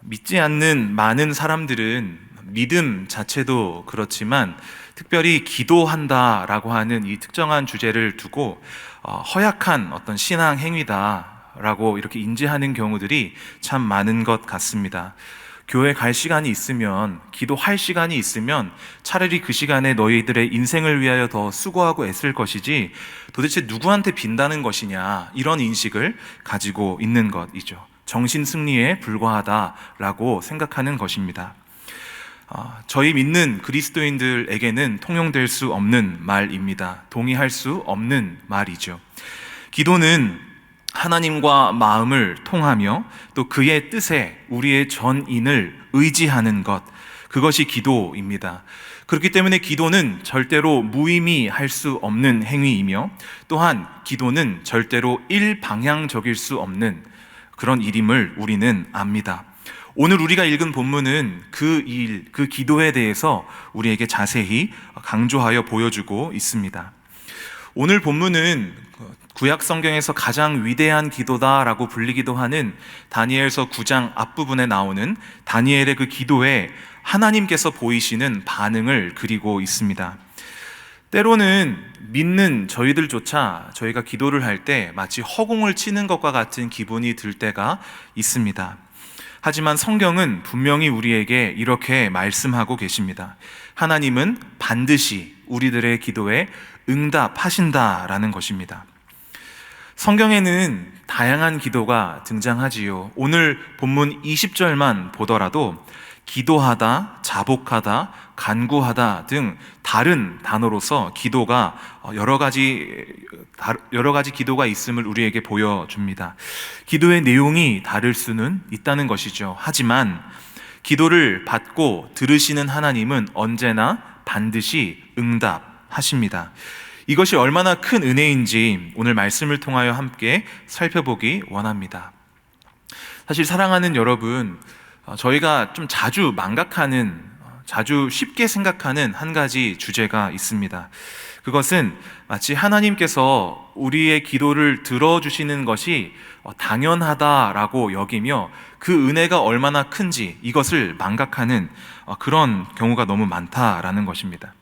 믿지 않는 많은 사람들은 믿음 자체도 그렇지만 특별히 기도한다라고 하는 이 특정한 주제를 두고 허약한 어떤 신앙 행위다라고 이렇게 인지하는 경우들이 참 많은 것 같습니다. 교회 갈 시간이 있으면, 기도할 시간이 있으면 차라리 그 시간에 너희들의 인생을 위하여 더 수고하고 애쓸 것이지 도대체 누구한테 빈다는 것이냐, 이런 인식을 가지고 있는 것이죠. 정신 승리에 불과하다라고 생각하는 것입니다. 저희 믿는 그리스도인들에게는 통용될 수 없는 말입니다. 동의할 수 없는 말이죠. 기도는 하나님과 마음을 통하며 또 그의 뜻에 우리의 전인을 의지하는 것, 그것이 기도입니다. 그렇기 때문에 기도는 절대로 무의미할 수 없는 행위이며 또한 기도는 절대로 일방향적일 수 없는 그런 일임을 우리는 압니다. 오늘 우리가 읽은 본문은 그 기도에 대해서 우리에게 자세히 강조하여 보여주고 있습니다. 오늘 본문은 구약 성경에서 가장 위대한 기도다라고 불리기도 하는 다니엘서 9장 앞부분에 나오는 다니엘의 그 기도에 하나님께서 보이시는 반응을 그리고 있습니다. 때로는 믿는 저희들조차 저희가 기도를 할 때 마치 허공을 치는 것과 같은 기분이 들 때가 있습니다. 하지만 성경은 분명히 우리에게 이렇게 말씀하고 계십니다. 하나님은 반드시 우리들의 기도에 응답하신다라는 것입니다. 성경에는 다양한 기도가 등장하지요. 오늘 본문 20절만 보더라도 기도하다, 자복하다, 간구하다 등 다른 단어로서 기도가 여러 가지 기도가 있음을 우리에게 보여줍니다. 기도의 내용이 다를 수는 있다는 것이죠. 하지만 기도를 받고 들으시는 하나님은 언제나 반드시 응답하십니다. 이것이 얼마나 큰 은혜인지 오늘 말씀을 통하여 함께 살펴보기 원합니다. 사실 사랑하는 여러분, 저희가 좀 자주 망각하는, 자주 쉽게 생각하는 한 가지 주제가 있습니다. 그것은 마치 하나님께서 우리의 기도를 들어주시는 것이 당연하다라고 여기며 그 은혜가 얼마나 큰지 이것을 망각하는 그런 경우가 너무 많다라는 것입니다.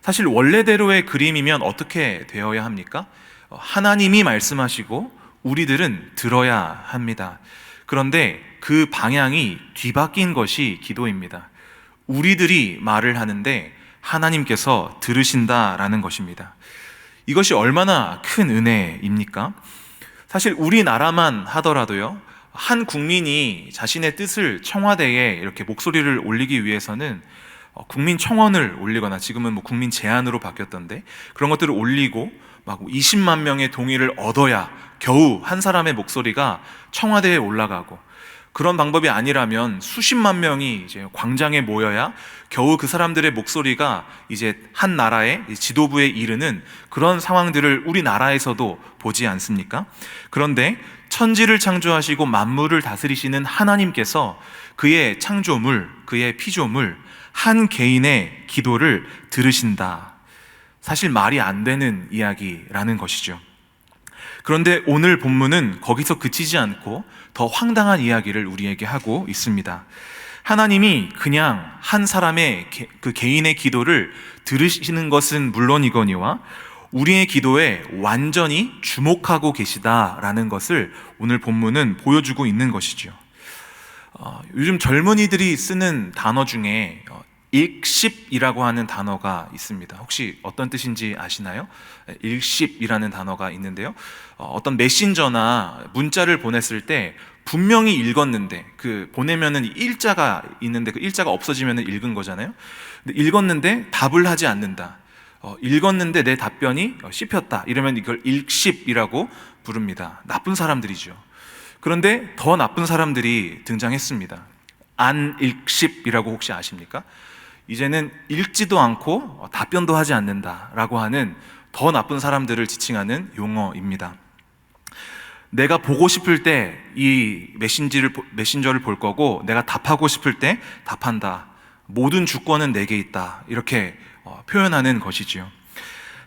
사실 원래대로의 그림이면 어떻게 되어야 합니까? 하나님이 말씀하시고 우리들은 들어야 합니다. 그런데 그 방향이 뒤바뀐 것이 기도입니다. 우리들이 말을 하는데 하나님께서 들으신다라는 것입니다. 이것이 얼마나 큰 은혜입니까? 사실 우리나라만 하더라도요, 한 국민이 자신의 뜻을 청와대에 이렇게 목소리를 올리기 위해서는 국민청원을 올리거나 지금은 뭐 국민 제안으로 바뀌었던데 그런 것들을 올리고 막 20만 명의 동의를 얻어야 겨우 한 사람의 목소리가 청와대에 올라가고, 그런 방법이 아니라면 수십만 명이 이제 광장에 모여야 겨우 그 사람들의 목소리가 이제 한 나라의 지도부에 이르는 그런 상황들을 우리나라에서도 보지 않습니까? 그런데 천지를 창조하시고 만물을 다스리시는 하나님께서 그의 창조물, 그의 피조물 한 개인의 기도를 들으신다. 사실 말이 안 되는 이야기라는 것이죠. 그런데 오늘 본문은 거기서 그치지 않고 더 황당한 이야기를 우리에게 하고 있습니다. 하나님이 그냥 한 사람의 그 개인의 기도를 들으시는 것은 물론이거니와 우리의 기도에 완전히 주목하고 계시다라는 것을 오늘 본문은 보여주고 있는 것이죠. 요즘 젊은이들이 쓰는 단어 중에 일십이라고 하는 단어가 있습니다. 혹시 어떤 뜻인지 아시나요? 일십이라는 단어가 있는데요, 어떤 메신저나 문자를 보냈을 때 분명히 읽었는데 보내면은 일자가 있는데 그 일자가 없어지면은 읽은 거잖아요. 근데 읽었는데 답을 하지 않는다, 읽었는데 내 답변이 씹혔다, 이러면 이걸 일십이라고 부릅니다. 나쁜 사람들이죠. 그런데 더 나쁜 사람들이 등장했습니다. 안일십이라고 혹시 아십니까? 이제는 읽지도 않고 답변도 하지 않는다라고 하는 더 나쁜 사람들을 지칭하는 용어입니다. 내가 보고 싶을 때 이 메신저를 볼 거고 내가 답하고 싶을 때 답한다. 모든 주권은 내게 있다. 이렇게 표현하는 것이지요.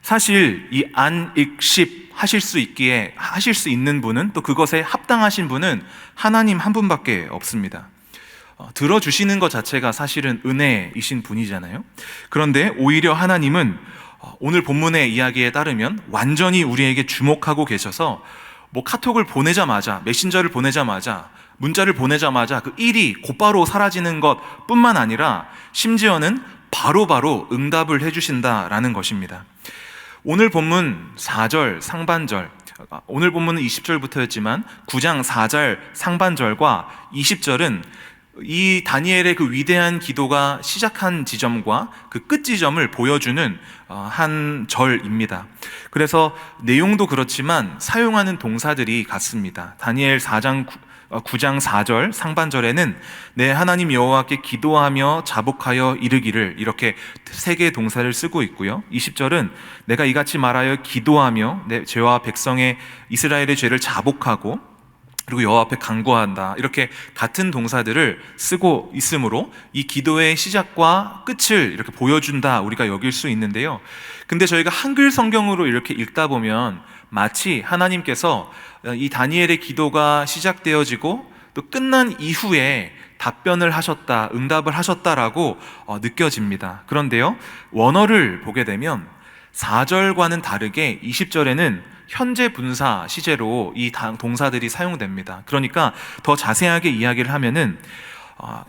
사실 이 안익십 하실 수 있는 분은, 또 그것에 합당하신 분은 하나님 한 분밖에 없습니다. 들어주시는 것 자체가 사실은 은혜이신 분이잖아요. 그런데 오히려 하나님은 오늘 본문의 이야기에 따르면 완전히 우리에게 주목하고 계셔서 뭐 카톡을 보내자마자, 메신저를 보내자마자, 문자를 보내자마자 그 일이 곧바로 사라지는 것 뿐만 아니라 심지어는 바로바로 응답을 해주신다라는 것입니다. 오늘 본문 4절 상반절, 오늘 본문은 20절부터였지만 9장 4절 상반절과 20절은 이 다니엘의 그 위대한 기도가 시작한 지점과 그 끝 지점을 보여주는 한 절입니다. 그래서 내용도 그렇지만 사용하는 동사들이 같습니다. 다니엘 9장 4절 상반절에는 내 하나님 여호와께 기도하며 자복하여 이르기를, 이렇게 세 개의 동사를 쓰고 있고요. 20절은 내가 이같이 말하여 기도하며 내 죄와 백성의 이스라엘의 죄를 자복하고 그리고 여호와 앞에 간구한다, 이렇게 같은 동사들을 쓰고 있으므로 이 기도의 시작과 끝을 이렇게 보여준다 우리가 여길 수 있는데요. 근데 저희가 한글 성경으로 이렇게 읽다 보면 마치 하나님께서 이 다니엘의 기도가 시작되어지고 또 끝난 이후에 답변을 하셨다, 응답을 하셨다라고 느껴집니다. 그런데요, 원어를 보게 되면 4절과는 다르게 20절에는 현재 분사 시제로 이 동사들이 사용됩니다. 그러니까 더 자세하게 이야기를 하면은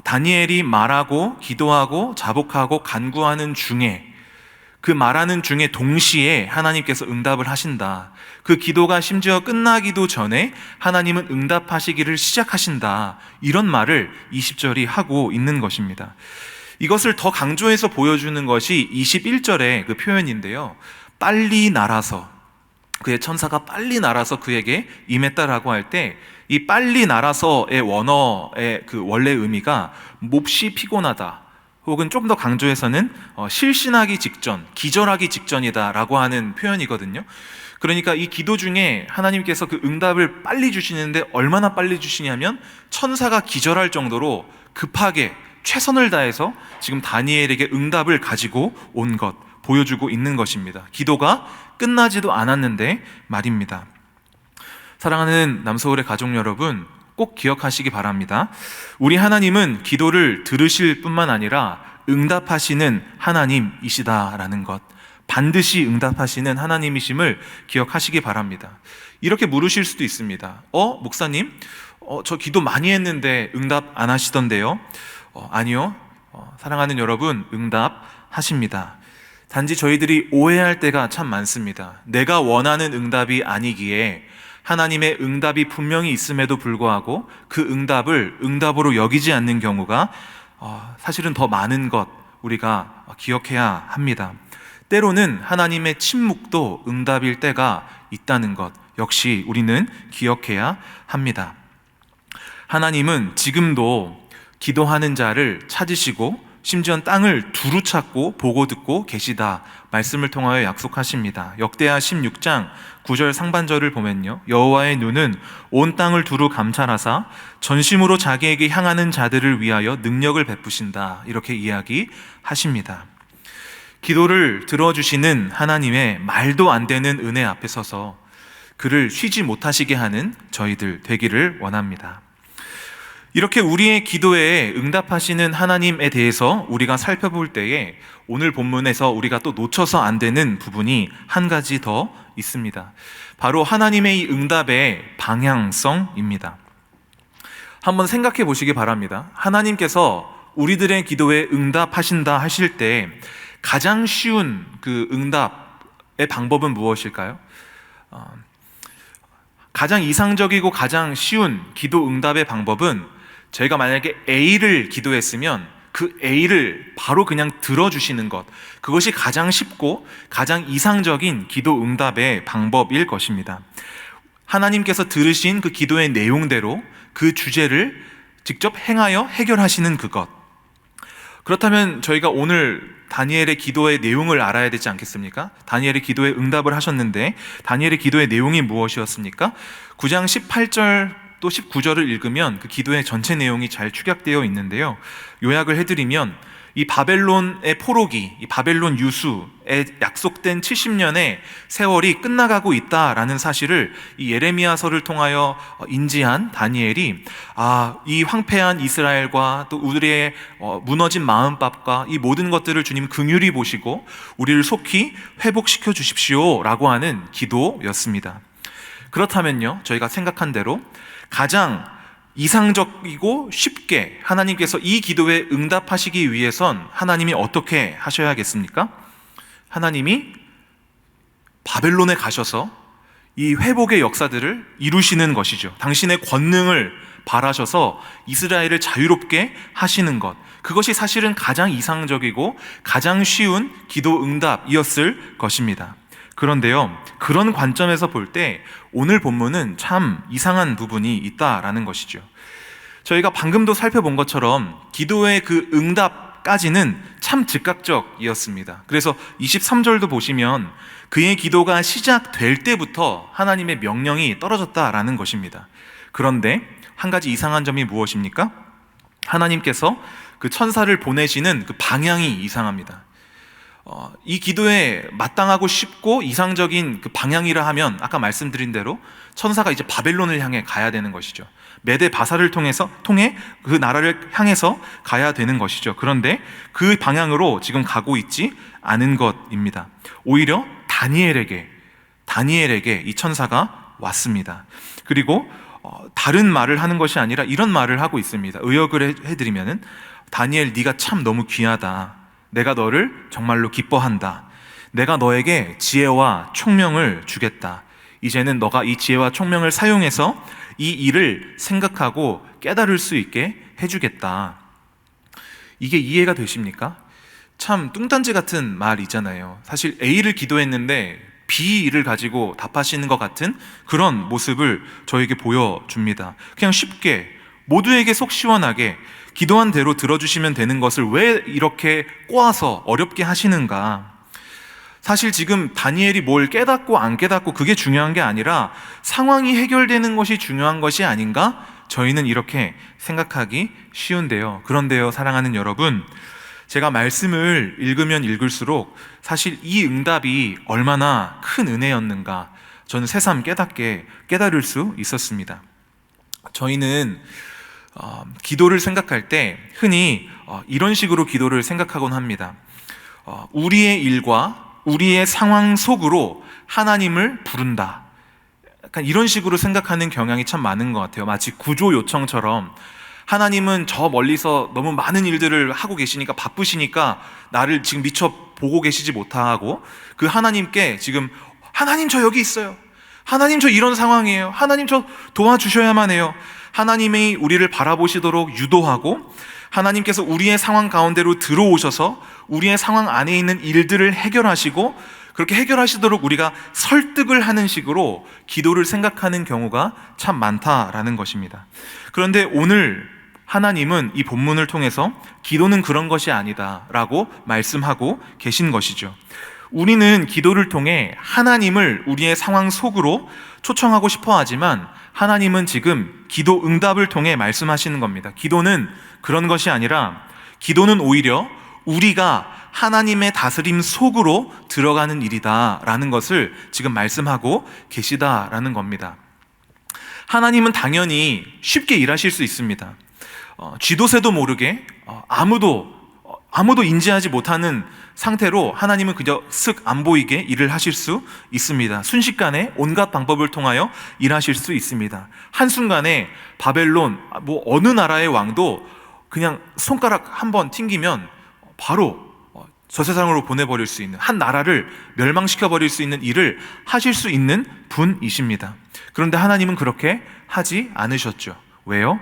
다니엘이 말하고 기도하고 자복하고 간구하는 중에, 그 말하는 중에 동시에 하나님께서 응답을 하신다. 그 기도가 심지어 끝나기도 전에 하나님은 응답하시기를 시작하신다. 이런 말을 20절이 하고 있는 것입니다. 이것을 더 강조해서 보여주는 것이 21절의 그 표현인데요. 빨리 날아서, 그의 천사가 빨리 날아서 그에게 임했다라고 할 때 이 빨리 날아서의 원어의 그 원래 의미가 몹시 피곤하다, 혹은 좀 더 강조해서는 실신하기 직전, 기절하기 직전이다라고 하는 표현이거든요. 그러니까 이 기도 중에 하나님께서 그 응답을 빨리 주시는데 얼마나 빨리 주시냐면 천사가 기절할 정도로 급하게 최선을 다해서 지금 다니엘에게 응답을 가지고 온 것 보여주고 있는 것입니다. 기도가 끝나지도 않았는데 말입니다. 사랑하는 남서울의 가족 여러분, 꼭 기억하시기 바랍니다. 우리 하나님은 기도를 들으실 뿐만 아니라 응답하시는 하나님이시다라는 것, 반드시 응답하시는 하나님이심을 기억하시기 바랍니다. 이렇게 물으실 수도 있습니다. 목사님, 저 기도 많이 했는데 응답 안 하시던데요? 아니요. 사랑하는 여러분, 응답하십니다. 단지 저희들이 오해할 때가 참 많습니다. 내가 원하는 응답이 아니기에 하나님의 응답이 분명히 있음에도 불구하고 그 응답을 응답으로 여기지 않는 경우가 사실은 더 많은 것 우리가 기억해야 합니다. 때로는 하나님의 침묵도 응답일 때가 있다는 것 역시 우리는 기억해야 합니다. 하나님은 지금도 기도하는 자를 찾으시고 심지어 땅을 두루 찾고 보고 듣고 계시다 말씀을 통하여 약속하십니다. 역대하 16장 9절 상반절을 보면요, 여호와의 눈은 온 땅을 두루 감찰하사 전심으로 자기에게 향하는 자들을 위하여 능력을 베푸신다, 이렇게 이야기하십니다. 기도를 들어주시는 하나님의 말도 안 되는 은혜 앞에 서서 그를 쉬지 못하시게 하는 저희들 되기를 원합니다. 이렇게 우리의 기도에 응답하시는 하나님에 대해서 우리가 살펴볼 때에 오늘 본문에서 우리가 또 놓쳐서 안 되는 부분이 한 가지 더 있습니다. 바로 하나님의 이 응답의 방향성입니다. 한번 생각해 보시기 바랍니다. 하나님께서 우리들의 기도에 응답하신다 하실 때 가장 쉬운 그 응답의 방법은 무엇일까요? 가장 이상적이고 가장 쉬운 기도 응답의 방법은 저희가 만약에 A를 기도했으면 그 A를 바로 그냥 들어주시는 것, 그것이 가장 쉽고 가장 이상적인 기도 응답의 방법일 것입니다. 하나님께서 들으신 그 기도의 내용대로 그 주제를 직접 행하여 해결하시는 그것. 그렇다면 저희가 오늘 다니엘의 기도의 내용을 알아야 되지 않겠습니까? 다니엘의 기도에 응답을 하셨는데 다니엘의 기도의 내용이 무엇이었습니까? 9장 18절 또 19절을 읽으면 그 기도의 전체 내용이 잘 축약되어 있는데요, 요약을 해드리면 이 바벨론의 포로기, 이 바벨론 유수에 약속된 70년의 세월이 끝나가고 있다라는 사실을 이 예레미야서를 통하여 인지한 다니엘이 이 황폐한 이스라엘과 또 우리의 무너진 마음밥과 이 모든 것들을 주님 긍휼히 보시고 우리를 속히 회복시켜 주십시오라고 하는 기도였습니다. 그렇다면요, 저희가 생각한 대로 가장 이상적이고 쉽게 하나님께서 이 기도에 응답하시기 위해선 하나님이 어떻게 하셔야겠습니까? 하나님이 바벨론에 가셔서 이 회복의 역사들을 이루시는 것이죠. 당신의 권능을 발하셔서 이스라엘을 자유롭게 하시는 것, 그것이 사실은 가장 이상적이고 가장 쉬운 기도 응답이었을 것입니다. 그런데요, 그런 관점에서 볼 때 오늘 본문은 참 이상한 부분이 있다라는 것이죠. 저희가 방금도 살펴본 것처럼 기도의 그 응답까지는 참 즉각적이었습니다. 그래서 23절도 보시면 그의 기도가 시작될 때부터 하나님의 명령이 떨어졌다라는 것입니다. 그런데 한 가지 이상한 점이 무엇입니까? 하나님께서 그 천사를 보내시는 그 방향이 이상합니다. 이 기도에 마땅하고 쉽고 이상적인 그 방향이라 하면 아까 말씀드린 대로 천사가 이제 바벨론을 향해 가야 되는 것이죠. 메데 바사를 통해 그 나라를 향해서 가야 되는 것이죠. 그런데 그 방향으로 지금 가고 있지 않은 것입니다. 오히려 다니엘에게 이 천사가 왔습니다. 그리고 다른 말을 하는 것이 아니라 이런 말을 하고 있습니다. 의역을 해드리면은 다니엘, 네가 참 너무 귀하다. 내가 너를 정말로 기뻐한다. 내가 너에게 지혜와 총명을 주겠다. 이제는 너가 이 지혜와 총명을 사용해서 이 일을 생각하고 깨달을 수 있게 해주겠다. 이게 이해가 되십니까? 참 뚱딴지 같은 말이잖아요. 사실 A를 기도했는데 B를 가지고 답하시는 것 같은 그런 모습을 저에게 보여줍니다. 그냥 쉽게 모두에게 속 시원하게 기도한 대로 들어주시면 되는 것을 왜 이렇게 꼬아서 어렵게 하시는가? 사실 지금 다니엘이 뭘 깨닫고 안 깨닫고 그게 중요한 게 아니라 상황이 해결되는 것이 중요한 것이 아닌가? 저희는 이렇게 생각하기 쉬운데요. 그런데요, 사랑하는 여러분, 제가 말씀을 읽으면 읽을수록 사실 이 응답이 얼마나 큰 은혜였는가 저는 새삼 깨달을 수 있었습니다. 저희는 기도를 생각할 때 흔히 이런 식으로 기도를 생각하곤 합니다. 우리의 일과 우리의 상황 속으로 하나님을 부른다. 약간 이런 식으로 생각하는 경향이 참 많은 것 같아요. 마치 구조 요청처럼 하나님은 저 멀리서 너무 많은 일들을 하고 계시니까 바쁘시니까 나를 지금 미처 보고 계시지 못하고 그 하나님께 지금 하나님 저 여기 있어요. 하나님 저 이런 상황이에요. 하나님 저 도와주셔야만 해요. 하나님이 우리를 바라보시도록 유도하고 하나님께서 우리의 상황 가운데로 들어오셔서 우리의 상황 안에 있는 일들을 해결하시고 그렇게 해결하시도록 우리가 설득을 하는 식으로 기도를 생각하는 경우가 참 많다라는 것입니다. 그런데 오늘 하나님은 이 본문을 통해서 기도는 그런 것이 아니다라고 말씀하고 계신 것이죠. 우리는 기도를 통해 하나님을 우리의 상황 속으로 초청하고 싶어 하지만 하나님은 지금 기도 응답을 통해 말씀하시는 겁니다. 기도는 그런 것이 아니라 기도는 오히려 우리가 하나님의 다스림 속으로 들어가는 일이다라는 것을 지금 말씀하고 계시다라는 겁니다. 하나님은 당연히 쉽게 일하실 수 있습니다. 쥐도새도 모르게 아무도 인지하지 못하는 상태로 하나님은 그저 슥 안 보이게 일을 하실 수 있습니다. 순식간에 온갖 방법을 통하여 일하실 수 있습니다. 한순간에 바벨론 어느 나라의 왕도 그냥 손가락 한번 튕기면 바로 저 세상으로 보내버릴 수 있는, 한 나라를 멸망시켜버릴 수 있는 일을 하실 수 있는 분이십니다. 그런데 하나님은 그렇게 하지 않으셨죠. 왜요?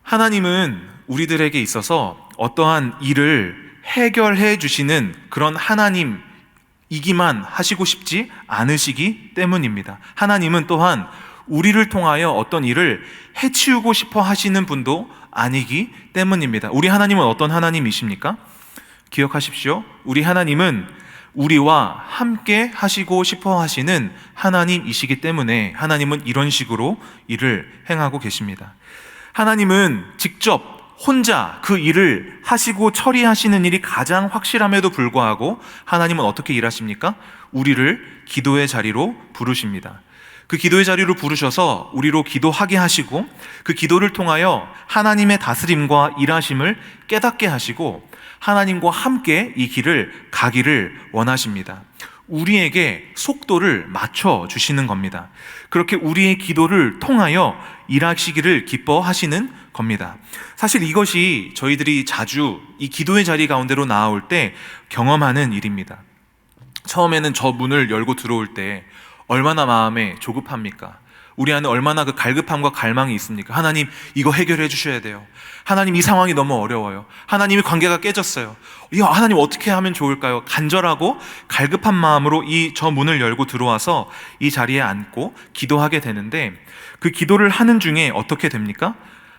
하나님은 우리들에게 있어서 어떠한 일을 해결해 주시는 그런 하나님이기만 하시고 싶지 않으시기 때문입니다. 하나님은 또한 우리를 통하여 어떤 일을 해치우고 싶어 하시는 분도 아니기 때문입니다. 우리 하나님은 어떤 하나님이십니까? 기억하십시오. 우리 하나님은 우리와 함께 하시고 싶어 하시는 하나님이시기 때문에 하나님은 이런 식으로 일을 행하고 계십니다. 하나님은 직접 혼자 그 일을 하시고 처리하시는 일이 가장 확실함에도 불구하고 하나님은 어떻게 일하십니까? 우리를 기도의 자리로 부르십니다. 그 기도의 자리로 부르셔서 우리로 기도하게 하시고 그 기도를 통하여 하나님의 다스림과 일하심을 깨닫게 하시고 하나님과 함께 이 길을 가기를 원하십니다. 우리에게 속도를 맞춰 주시는 겁니다. 그렇게 우리의 기도를 통하여 일하시기를 기뻐하시는 겁니다. 사실 이것이 저희들이 자주 이 기도의 자리 가운데로 나아올 때 경험하는 일입니다. 처음에는 저 문을 열고 들어올 때 얼마나 마음에 조급합니까? 우리 안에 얼마나 그 갈급함과 갈망이 있습니까? 하나님, 이거 해결해 주셔야 돼요. 하나님, 이 상황이 너무 어려워요. 하나님의 관계가 깨졌어요. 하나님, 어떻게 하면 좋을까요? 간절하고 갈급한 마음으로 저 문을 열고 들어와서 이 자리에 앉고 기도하게 되는데, 그 기도를 하는 중에 어떻게 됩니까?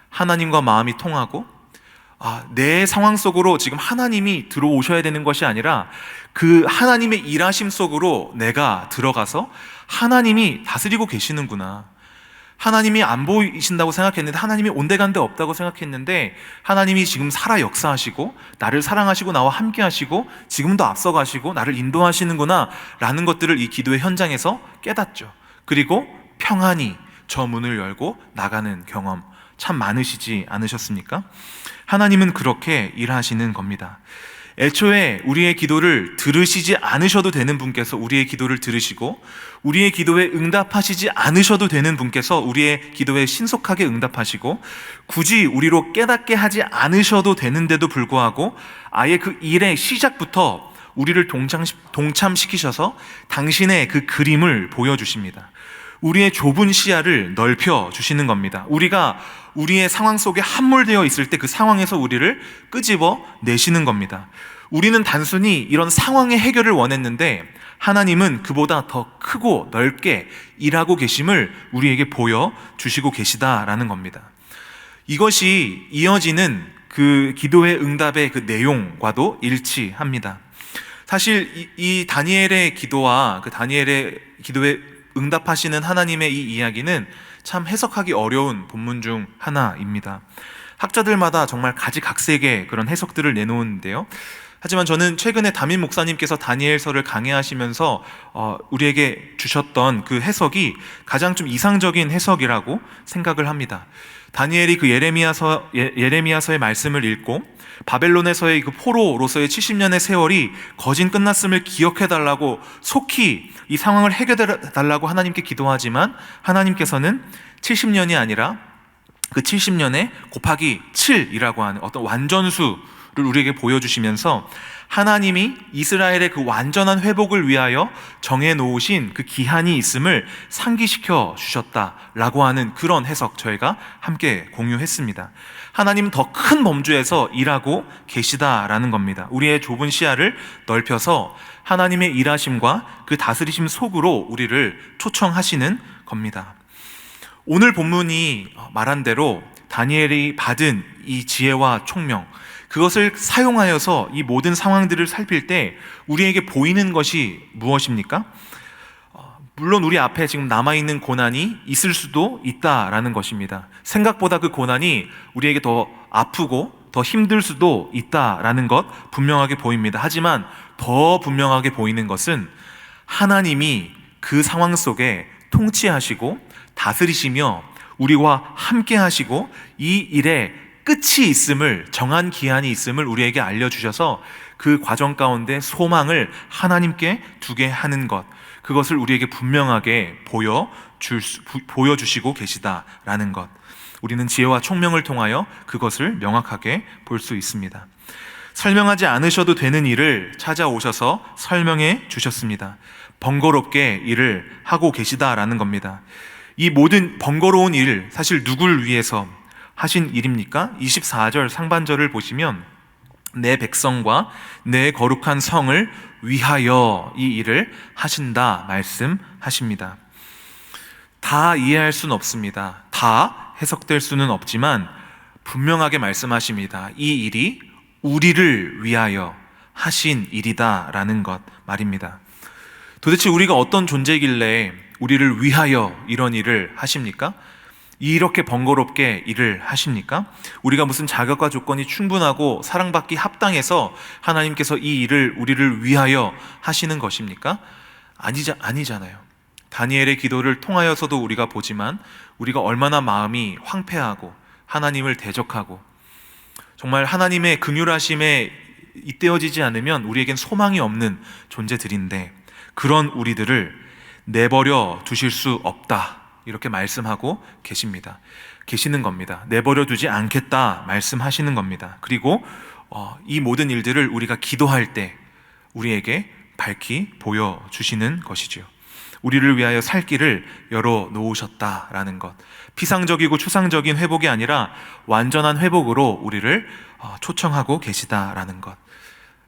하나님과 마음이 통하고 내 상황 속으로 지금 하나님이 들어오셔야 되는 것이 아니라 그 하나님의 일하심 속으로 내가 들어가서 하나님이 다스리고 계시는구나. 하나님이 안 보이신다고 생각했는데, 하나님이 온데간데 없다고 생각했는데 하나님이 지금 살아 역사하시고 나를 사랑하시고 나와 함께 하시고 지금도 앞서가시고 나를 인도하시는구나 라는 것들을 이 기도의 현장에서 깨닫죠. 그리고 평안히 저 문을 열고 나가는 경험 참 많으시지 않으셨습니까? 하나님은 그렇게 일하시는 겁니다. 애초에 우리의 기도를 들으시지 않으셔도 되는 분께서 우리의 기도를 들으시고, 우리의 기도에 응답하시지 않으셔도 되는 분께서 우리의 기도에 신속하게 응답하시고, 굳이 우리로 깨닫게 하지 않으셔도 되는데도 불구하고 아예 그 일의 시작부터 우리를 동참시키셔서 당신의 그 그림을 보여주십니다. 우리의 좁은 시야를 넓혀 주시는 겁니다. 우리가 우리의 상황 속에 함몰되어 있을 때 그 상황에서 우리를 끄집어 내시는 겁니다. 우리는 단순히 이런 상황의 해결을 원했는데 하나님은 그보다 더 크고 넓게 일하고 계심을 우리에게 보여주시고 계시다라는 겁니다. 이것이 이어지는 그 기도의 응답의 그 내용과도 일치합니다. 사실 이 다니엘의 기도와 그 다니엘의 기도에 응답하시는 하나님의 이 이야기는 참 해석하기 어려운 본문 중 하나입니다. 학자들마다 정말 가지각색의 그런 해석들을 내놓는데요. 하지만 저는 최근에 담임 목사님께서 다니엘서를 강해하시면서 우리에게 주셨던 그 해석이 가장 좀 이상적인 해석이라고 생각을 합니다. 다니엘이 그 예레미야서의 말씀을 읽고 바벨론에서의 그 포로로서의 70년의 세월이 거진 끝났음을 기억해달라고 속히 이 상황을 해결해달라고 하나님께 기도하지만 하나님께서는 70년이 아니라 그 70년에 곱하기 7이라고 하는 어떤 완전수를 우리에게 보여주시면서 하나님이 이스라엘의 그 완전한 회복을 위하여 정해놓으신 그 기한이 있음을 상기시켜 주셨다라고 하는 그런 해석 저희가 함께 공유했습니다. 하나님은 더 큰 범주에서 일하고 계시다라는 겁니다. 우리의 좁은 시야를 넓혀서 하나님의 일하심과 그 다스리심 속으로 우리를 초청하시는 겁니다. 오늘 본문이 말한 대로 다니엘이 받은 이 지혜와 총명, 그것을 사용하여서 이 모든 상황들을 살필 때 우리에게 보이는 것이 무엇입니까? 물론 우리 앞에 지금 남아있는 고난이 있을 수도 있다라는 것입니다. 생각보다 그 고난이 우리에게 더 아프고 더 힘들 수도 있다라는 것 분명하게 보입니다. 하지만 더 분명하게 보이는 것은 하나님이 그 상황 속에 통치하시고 다스리시며 우리와 함께 하시고 이 일에 끝이 있음을, 정한 기한이 있음을 우리에게 알려주셔서 그 과정 가운데 소망을 하나님께 두게 하는 것, 그것을 우리에게 분명하게 보여주시고 계시다라는 것, 우리는 지혜와 총명을 통하여 그것을 명확하게 볼 수 있습니다. 설명하지 않으셔도 되는 일을 찾아오셔서 설명해 주셨습니다. 번거롭게 일을 하고 계시다라는 겁니다. 이 모든 번거로운 일, 사실 누구를 위해서 하신 일입니까? 24절 상반절을 보시면 내 백성과 내 거룩한 성을 위하여 이 일을 하신다 말씀하십니다. 다 이해할 수는 없습니다. 다 해석될 수는 없지만 분명하게 말씀하십니다. 이 일이 우리를 위하여 하신 일이다라는 것 말입니다. 도대체 우리가 어떤 존재이길래 우리를 위하여 이런 일을 하십니까? 이렇게 번거롭게 일을 하십니까? 우리가 무슨 자격과 조건이 충분하고 사랑받기 합당해서 하나님께서 이 일을 우리를 위하여 하시는 것입니까? 아니잖아요. 다니엘의 기도를 통하여서도 우리가 보지만 우리가 얼마나 마음이 황폐하고 하나님을 대적하고 정말 하나님의 긍휼하심에 잇대어지지 않으면 우리에겐 소망이 없는 존재들인데 그런 우리들을 내버려 두실 수 없다, 이렇게 말씀하고 계시는 겁니다. 내버려 두지 않겠다 말씀하시는 겁니다. 그리고 이 모든 일들을 우리가 기도할 때 우리에게 밝히 보여주시는 것이지요. 우리를 위하여 살 길을 열어놓으셨다라는 것, 피상적이고 추상적인 회복이 아니라 완전한 회복으로 우리를 초청하고 계시다라는 것,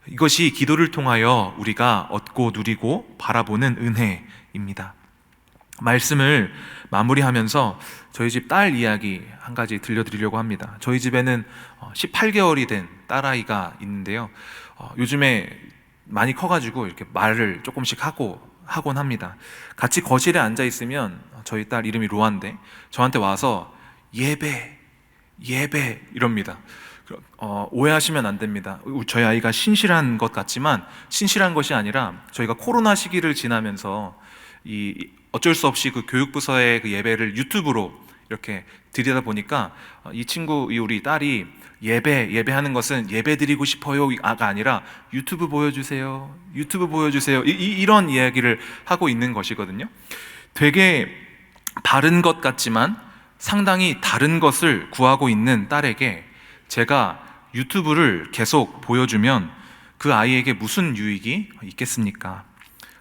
이것이 기도를 통하여 우리가 얻고 누리고 바라보는 은혜입니다. 말씀을 마무리하면서 저희 집 딸 이야기 한 가지 들려드리려고 합니다. 저희 집에는 18개월이 된 딸아이가 있는데요, 요즘에 많이 커가지고 이렇게 말을 조금씩 하곤 합니다. 같이 거실에 앉아 있으면 저희 딸 이름이 로아인데 저한테 와서 예배 이럽니다. 오해하시면 안 됩니다. 저희 아이가 신실한 것 같지만 신실한 것이 아니라 저희가 코로나 시기를 지나면서 어쩔 수 없이 그 교육부서의 그 예배를 유튜브로 이렇게 드리다 보니까 우리 딸이 예배하는 것은 예배 드리고 싶어요가 아니라 유튜브 보여주세요 이런 이야기를 하고 있는 것이거든요. 되게 바른 것 같지만 상당히 다른 것을 구하고 있는 딸에게 제가 유튜브를 계속 보여주면 그 아이에게 무슨 유익이 있겠습니까?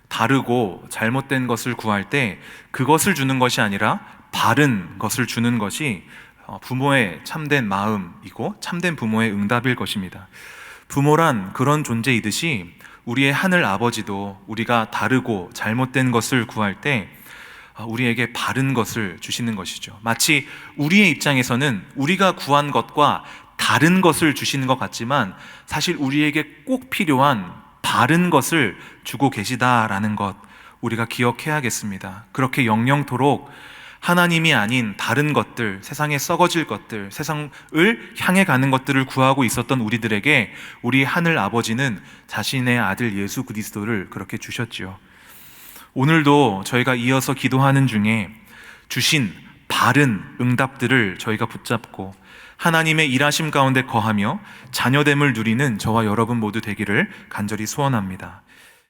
다르고 잘못된 것을 구할 때 그것을 주는 것이 아니라 바른 것을 주는 것이 부모의 참된 마음이고 참된 부모의 응답일 것입니다. 부모란 그런 존재이듯이 우리의 하늘 아버지도 우리가 다르고 잘못된 것을 구할 때 우리에게 바른 것을 주시는 것이죠. 마치 우리의 입장에서는 우리가 구한 것과 다른 것을 주시는 것 같지만 사실 우리에게 꼭 필요한 바른 것을 주고 계시다라는 것, 우리가 기억해야겠습니다. 그렇게 영영토록 하나님이 아닌 다른 것들, 세상에 썩어질 것들, 세상을 향해 가는 것들을 구하고 있었던 우리들에게 우리 하늘 아버지는 자신의 아들 예수 그리스도를 그렇게 주셨지요. 오늘도 저희가 이어서 기도하는 중에 주신 바른 응답들을 저희가 붙잡고 하나님의 일하심 가운데 거하며 자녀됨을 누리는 저와 여러분 모두 되기를 간절히 소원합니다.